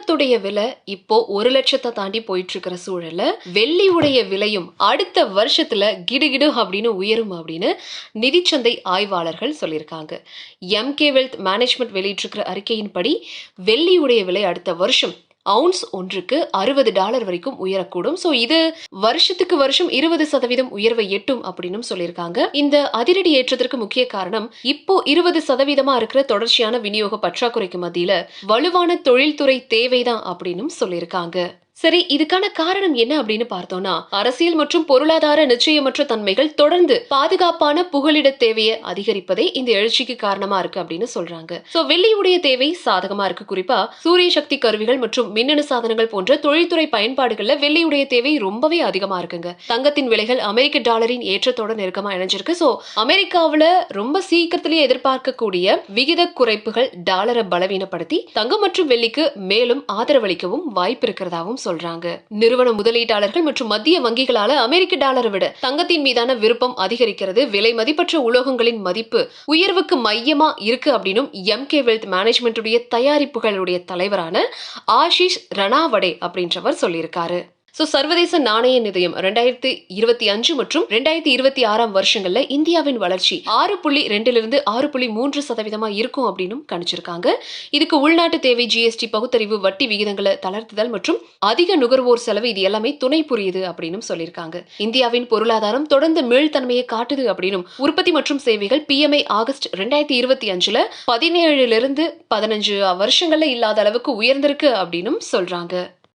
தங்கத்துடைய விலை இப்போ 1,00,000 தாண்டி போயிட்டு இருக்கிற சூழல்ல வெள்ளியுடைய விலையும் அடுத்த வருஷத்துல கிடுகிடு அப்படின்னு உயரும் அப்படின்னு நிதிச்சந்தை ஆய்வாளர்கள் சொல்லியிருக்காங்க. எம்கே வெல்த் மேனேஜ்மெண்ட் வெளியிட்டிருக்கிற அறிக்கையின்படி வெள்ளியுடைய விலை அடுத்த வருஷம் அவுன்ஸ் ஒன்றுக்கு $60 வரைக்கும் உயரக்கூடும். சோ இது வருஷத்துக்கு வருஷம் 20% உயர்வை எட்டும் அப்படின்னு சொல்லியிருக்காங்க. இந்த அதிரடி ஏற்றத்திற்கு முக்கிய காரணம் இப்போ 20% இருக்கிற தொடர்ச்சியான விநியோக பற்றாக்குறைக்கு மத்தியில வலுவான தொழில்துறை தேவைதான் அப்படின்னு சொல்லியிருக்காங்க. சரி, இதுக்கான காரணம் என்ன அப்படின்னு பார்த்தோம்னா, அரசியல் மற்றும் பொருளாதார நிச்சயமற்ற தன்மைகள் தொடர்ந்து பாதுகாப்பான புகலிட தேவையை அதிகரிப்பதே இந்த எழுச்சிக்கு காரணமா இருக்கு அப்படின்னு சொல்றாங்க. சோ வெள்ளியுடைய தேவை சாதகமா இருக்கு. குறிப்பா சூரிய சக்தி கருவிகள் மற்றும் மின்னணு சாதனங்கள் போன்ற தொழில்துறை பயன்பாடுகள்ல வெள்ளியுடைய தேவை ரொம்பவே அதிகமா இருக்குங்க. தங்கத்தின் விலைகள் அமெரிக்க டாலரின் ஏற்றத்தோட நெருக்கமா இணைஞ்சிருக்கு. சோ அமெரிக்காவுல ரொம்ப சீக்கிரத்திலேயே எதிர்பார்க்கக்கூடிய விகித குறைப்புகள் டாலரை பலவீனப்படுத்தி தங்கம் மற்றும் வெள்ளிக்கு மேலும் ஆதரவளிக்கவும் வாய்ப்பு இருக்கிறதாவும் சொல்றாங்க. நிறுவன முதலீட்டாளர்கள் மற்றும் மத்திய வங்கிகளால அமெரிக்க டாலரை விட தங்கத்தின் மீதான விருப்பம் அதிகரிக்கிறது. விலை மதிப்பற்ற உலோகங்களின் மதிப்பு உயர்வுக்கு மையமா இருக்கு அப்படின்னு எம்கே வெல்த் மேனேஜ்மெண்ட் தயாரிப்புகளுடைய தலைவரான ஆஷிஷ் ரணாவடே அப்படின்றவர் சொல்லியிருக்காரு. சர்வதேச நாணய நிதியம் 2025 மற்றும் 2026 வருஷங்கள்ல இந்தியாவின் வளர்ச்சி 6.2 6.3% இருக்கும் அப்படின்னு கணிச்சிருக்காங்க. இதுக்கு உள்நாட்டு தேவை, ஜிஎஸ்டி, பகுத்தறிவு, வட்டி விகிதங்களை தளர்த்துதல் மற்றும் அதிக நுகர்வோர் செலவு இது எல்லாமே துணை புரியுது அப்படின்னு சொல்லியிருக்காங்க. இந்தியாவின் பொருளாதாரம் தொடர்ந்து மீள்தன்மையை காட்டுது அப்படின்னு உற்பத்தி மற்றும் சேவைகள் PMI ஆகஸ்ட் 2025 17 15 வருஷங்கள்ல இல்லாத அளவுக்கு உயர்ந்திருக்கு அப்படின்னு சொல்றாங்க.